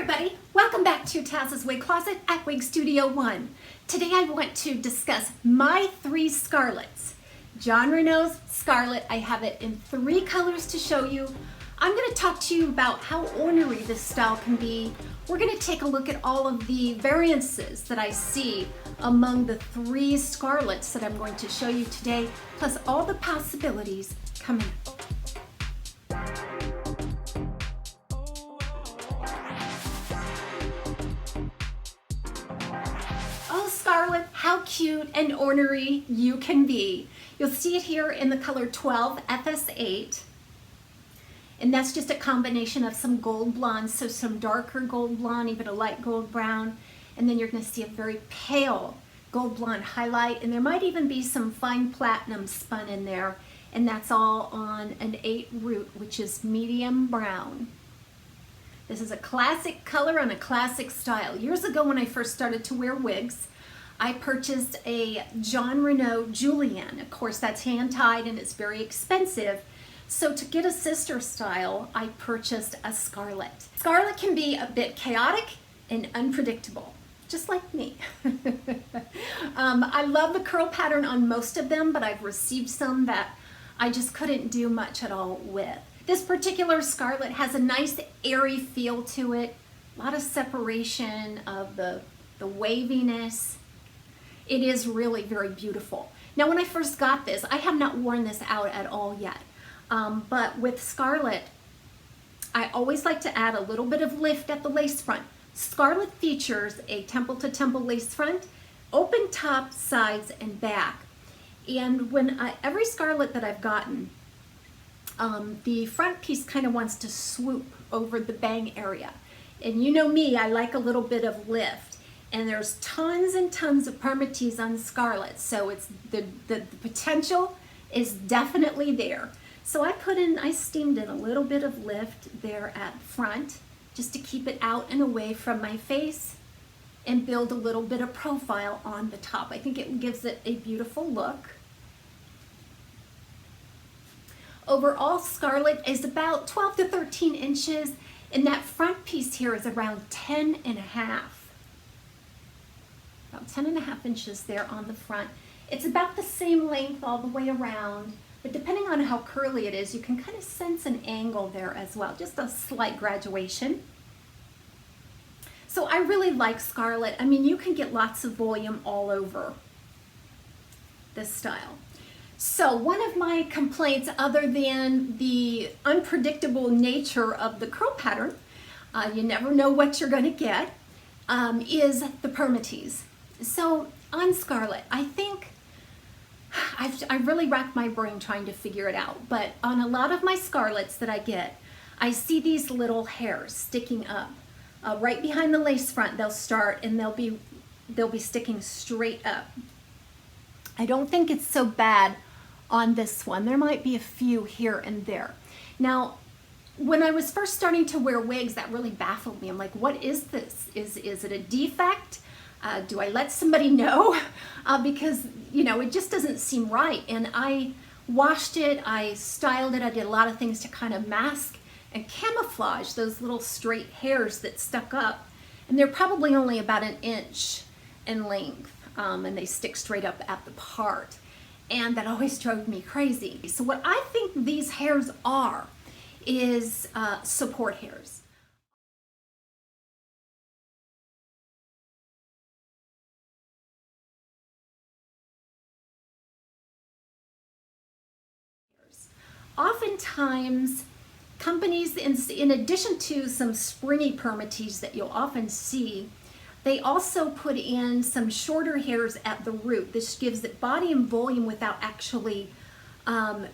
everybody, welcome back to Taz's Wig Closet at Wig Studio 1. Today I want to discuss my three Scarletts. Jon Renau's Scarlet, I have it in 3 colors to show you. I'm going to talk to you about how ornery this style can be. We're going to take a look at all of the variances that I see among the 3 Scarletts that I'm going to show you today, plus all the possibilities coming up. Scarlet, how cute and ornery you can be. You'll see it here in the color 12 FS8, and that's just a combination of some gold blonde, so some darker gold blonde, even a light gold brown, and then you're going to see a very pale gold blonde highlight, and there might even be some fine platinum spun in there, and that's all on an 8 root, which is medium brown. This is a classic color and a classic style. Years ago when I first started to wear wigs, I purchased a Jon Renau Julienne. Of course, that's hand-tied and it's very expensive. So to get a sister style, I purchased a Scarlet. Scarlet can be a bit chaotic and unpredictable, just like me. I love the curl pattern on most of them, but I've received some that I just couldn't do much at all with. This particular Scarlet has a nice airy feel to it, a lot of separation of the waviness. It is really very beautiful. Now, when I first got this, I have not worn this out at all yet. But with Scarlet, I always like to add a little bit of lift at the lace front. Scarlet features a temple-to-temple lace front, open top, sides, and back. And every Scarlet that I've gotten, the front piece kind of wants to swoop over the bang area. And you know me, I like a little bit of lift. And there's tons and tons of permatease on Scarlet, so it's the potential is definitely there. So I steamed in a little bit of lift there at front, just to keep it out and away from my face and build a little bit of profile on the top. I think it gives it a beautiful look. Overall, Scarlet is about 12 to 13 inches, and that front piece here is around 10 and a half. About 10 and a half inches there on the front. It's about the same length all the way around, but depending on how curly it is, you can kind of sense an angle there as well, just a slight graduation. So I really like Scarlet. I mean, you can get lots of volume all over this style. So one of my complaints, other than the unpredictable nature of the curl pattern, you never know what you're going to get, is the permatease. So on Scarlet, I think I really racked my brain trying to figure it out, but on a lot of my Scarlets that I get, I see these little hairs sticking up right behind the lace front. They'll start and they'll be sticking straight up. I don't think it's so bad on this one. There might be a few here and there. Now, when I was first starting to wear wigs, that really baffled me. I'm like, what is this? Is it a defect? Do I let somebody know? Because, you know, it just doesn't seem right. And I washed it, I styled it, I did a lot of things to kind of mask and camouflage those little straight hairs that stuck up. And they're probably only about 1 inch in length, and they stick straight up at the part. And that always drove me crazy. So what I think these hairs are is support hairs. Oftentimes, companies, in addition to some springy permatease that you'll often see, they also put in some shorter hairs at the root. This gives it body and volume without actually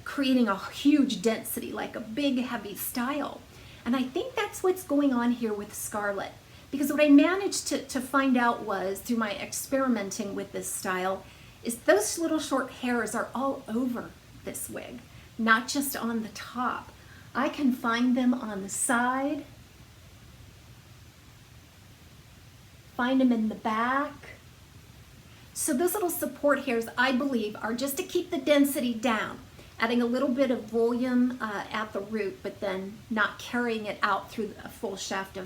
creating a huge density, like a big, heavy style. And I think that's what's going on here with Scarlet. Because what I managed to find out was, through my experimenting with this style, is those little short hairs are all over this wig, not just on the top. I can find them on the side, find them in the back. So those little support hairs, I believe, are just to keep the density down, adding a little bit of volume at the root, but then not carrying it out through a full shaft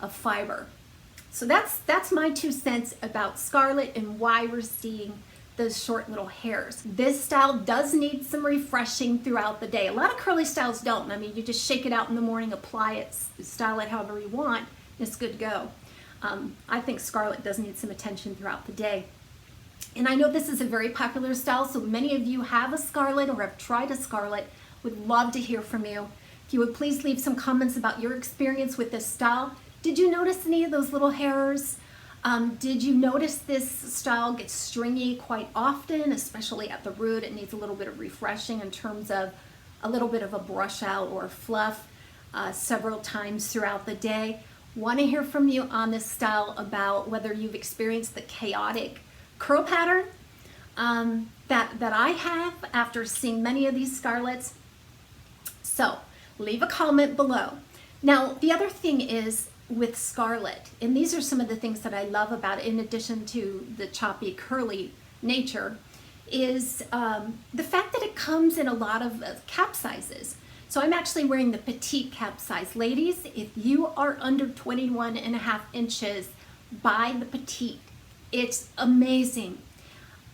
of fiber. So that's my 2 cents about Scarlet and why we're seeing those short little hairs. This style does need some refreshing throughout the day. A lot of curly styles don't. I mean, you just shake it out in the morning, apply it, style it however you want, and it's good to go. I think Scarlet does need some attention throughout the day. And I know this is a very popular style, so many of you have a Scarlet or have tried a Scarlet. Would love to hear from you. If you would please leave some comments about your experience with this style. Did you notice any of those little hairs? Did you notice this style gets stringy quite often, especially at the root? It needs a little bit of refreshing in terms of a little bit of a brush out or fluff several times throughout the day. Want to hear from you on this style about whether you've experienced the chaotic curl pattern that I have after seeing many of these Scarlets. So leave a comment below. Now, the other thing is with Scarlet, and these are some of the things that I love about it, in addition to the choppy, curly nature, is the fact that it comes in a lot of cap sizes. So I'm actually wearing the petite cap size. Ladies, if you are under 21.5 inches, buy the petite. It's amazing.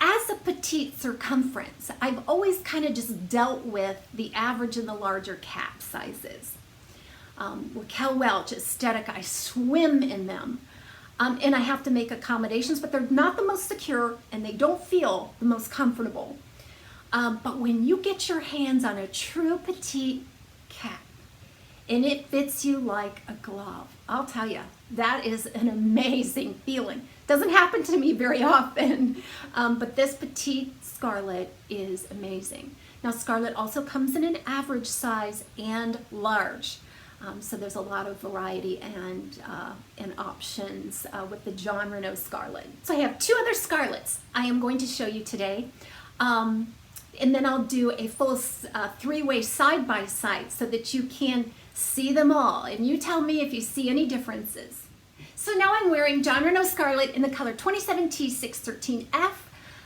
As a petite circumference, I've always kind of just dealt with the average and the larger cap sizes. Raquel Welch, Aesthetic, I swim in them. And I have to make accommodations, but they're not the most secure and they don't feel the most comfortable. But when you get your hands on a true petite cap and it fits you like a glove, I'll tell you, that is an amazing feeling. Doesn't happen to me very often, but this petite Scarlet is amazing. Now, Scarlet also comes in an average size and large. So there's a lot of variety and options with the Jon Renau Scarlet. So I have 2 other Scarlets I am going to show you today. And then I'll do a full 3-way side-by-side so that you can see them all. And you tell me if you see any differences. So now I'm wearing Jon Renau Scarlet in the color 27T613F,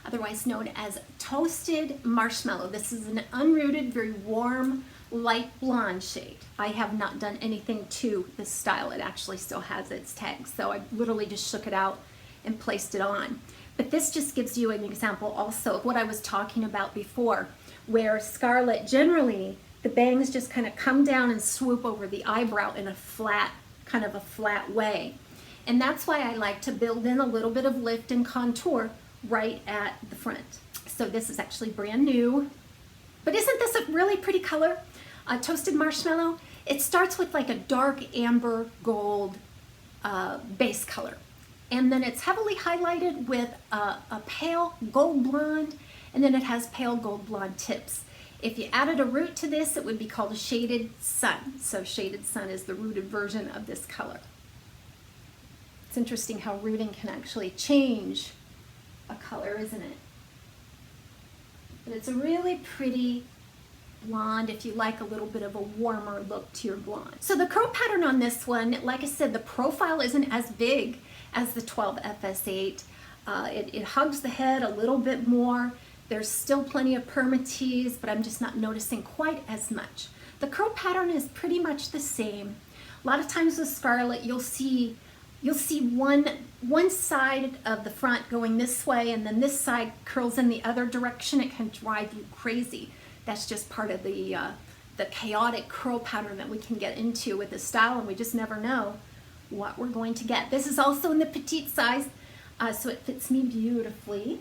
otherwise known as Toasted Marshmallow. This is an unrooted, very warm, light blonde shade. I have not done anything to this style. It actually still has its tags, so I literally just shook it out and placed it on. But this just gives you an example also of what I was talking about before, where Scarlet, generally the bangs just kind of come down and swoop over the eyebrow in a flat, kind of a flat way. And that's why I like to build in a little bit of lift and contour right at the front. So this is actually brand new. But isn't this a really pretty color? Toasted Marshmallow. It starts with like a dark amber gold base color. And then it's heavily highlighted with a pale gold blonde, and then it has pale gold blonde tips. If you added a root to this, it would be called a Shaded Sun. So Shaded Sun is the rooted version of this color. It's interesting how rooting can actually change a color, isn't it? But it's a really pretty blonde if you like a little bit of a warmer look to your blonde. So the curl pattern on this one, like I said, the profile isn't as big as the 12 FS8. It hugs the head a little bit more. There's still plenty of permatease, but I'm just not noticing quite as much. The curl pattern is pretty much the same. A lot of times with Scarlet, you'll see one side of the front going this way, and then this side curls in the other direction. It can drive you crazy. That's just part of the chaotic curl pattern that we can get into with this style, and we just never know what we're going to get. This is also in the petite size, so it fits me beautifully.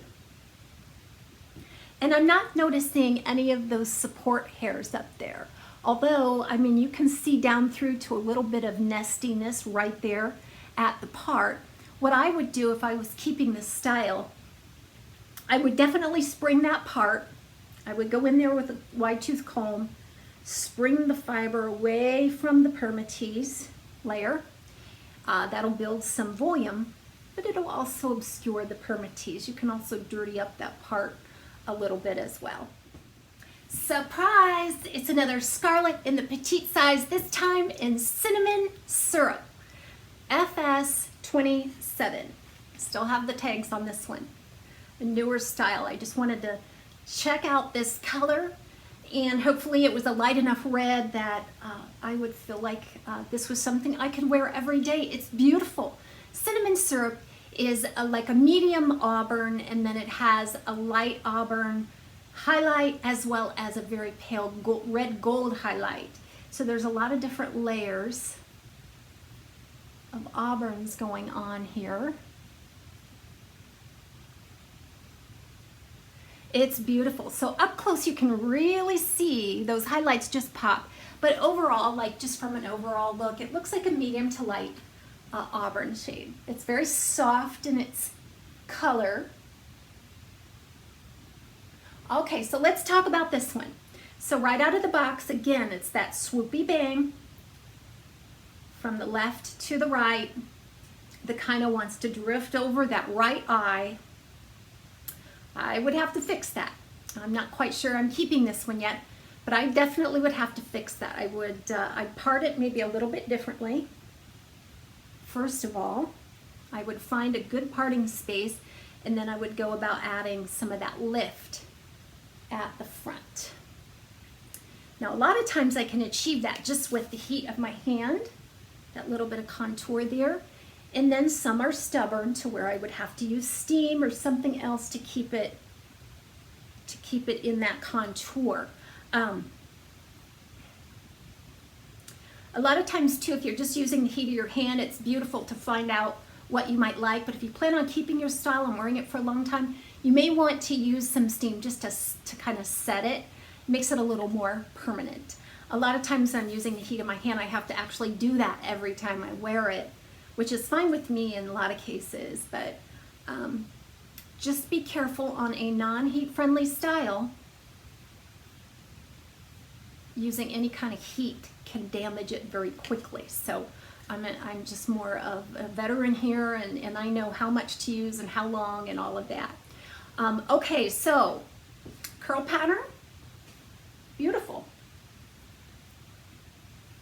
And I'm not noticing any of those support hairs up there. Although, I mean, you can see down through to a little bit of nestiness right there at the part. What I would do if I was keeping this style, I would definitely spring that part. I would go in there with a wide tooth comb, spring the fiber away from the permatease layer. That'll build some volume, but it'll also obscure the permatease. You can also dirty up that part a little bit as well. Surprise! It's another Scarlet in the petite size, this time in Cinnamon Syrup. FS27. Still have the tags on this one. A newer style. I just wanted to check out this color And hopefully it was a light enough red that I would feel like this was something I could wear every day. It's beautiful. Cinnamon syrup is like a medium auburn, and then it has a light auburn highlight as well as a very pale red gold highlight. So there's a lot of different layers of auburns going on here. It's beautiful. So up close you can really see those highlights just pop. But overall, like just from an overall look, it looks like a medium to light auburn shade. It's very soft in its color. Okay, so let's talk about this one. So right out of the box, again, it's that swoopy bang from the left to the right that kind of wants to drift over that right eye. I would have to fix that. I'm not quite sure I'm keeping this one yet, but I definitely would have to fix that. I would, I'd part it maybe a little bit differently. First of all, I would find a good parting space, and then I would go about adding some of that lift at the front. Now, a lot of times I can achieve that just with the heat of my hand, that little bit of contour there. And then some are stubborn to where I would have to use steam or something else to keep it in that contour. A lot of times too, if you're just using the heat of your hand, it's beautiful to find out what you might like. But if you plan on keeping your style and wearing it for a long time, you may want to use some steam just to kind of set it. It makes it a little more permanent. A lot of times I'm using the heat of my hand, I have to actually do that every time I wear it, which is fine with me in a lot of cases, but just be careful on a non-heat friendly style. Using any kind of heat can damage it very quickly. So I'm just more of a veteran here, and I know how much to use and how long and all of that. Okay, so curl pattern, beautiful.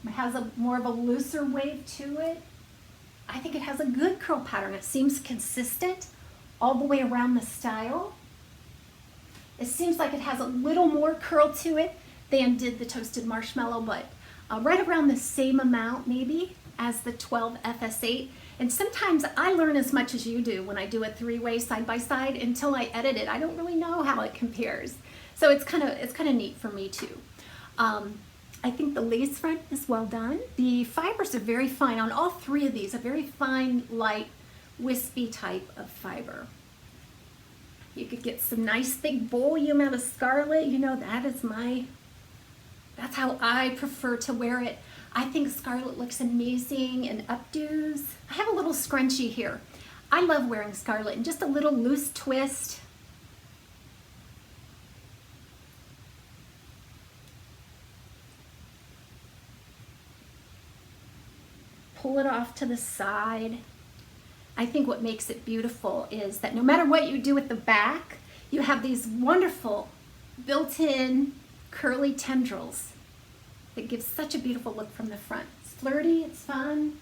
It has more of a looser wave to it. I think it has a good curl pattern. It seems consistent all the way around the style. It seems like it has a little more curl to it than did the Toasted Marshmallow, but right around the same amount maybe as the 12 FS8. And sometimes I learn as much as you do when I do a three-way side by side. Until I edit it, I don't really know how it compares. So it's kind of neat for me too. I think the lace front is well done. The fibers are very fine on all three of these, a very fine, light, wispy type of fiber. You could get some nice thick volume out of Scarlet. You know, that's how I prefer to wear it. I think Scarlet looks amazing in updos. I have a little scrunchie here. I love wearing Scarlet, and just a little loose twist. Pull it off to the side. I think what makes it beautiful is that no matter what you do with the back, you have these wonderful built-in curly tendrils that gives such a beautiful look from the front. It's flirty, it's fun.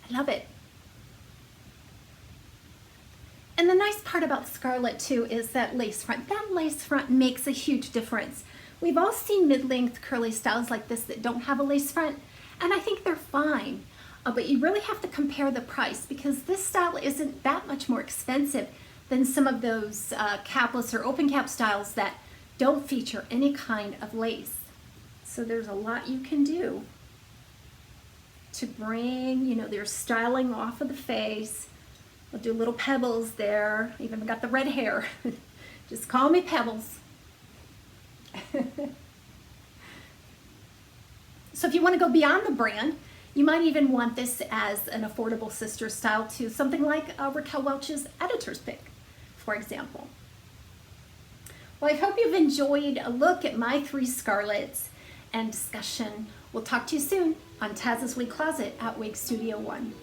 I love it. And the nice part about Scarlet too is that lace front. That lace front makes a huge difference. We've all seen mid-length curly styles like this that don't have a lace front, and I think they're fine. But you really have to compare the price, because this style isn't that much more expensive than some of those capless or open cap styles that don't feature any kind of lace. So there's a lot you can do to bring, their styling off of the face. I'll do little pebbles there. Even got the red hair. Just call me Pebbles. So if you want to go beyond the brand, you might even want this as an affordable sister style to something like Raquel Welch's Editor's Pick, for example. Well, I hope you've enjoyed a look at my 3 Scarlets and discussion. We'll talk to you soon on TAZSWICCLOSET at Wig Studio 1.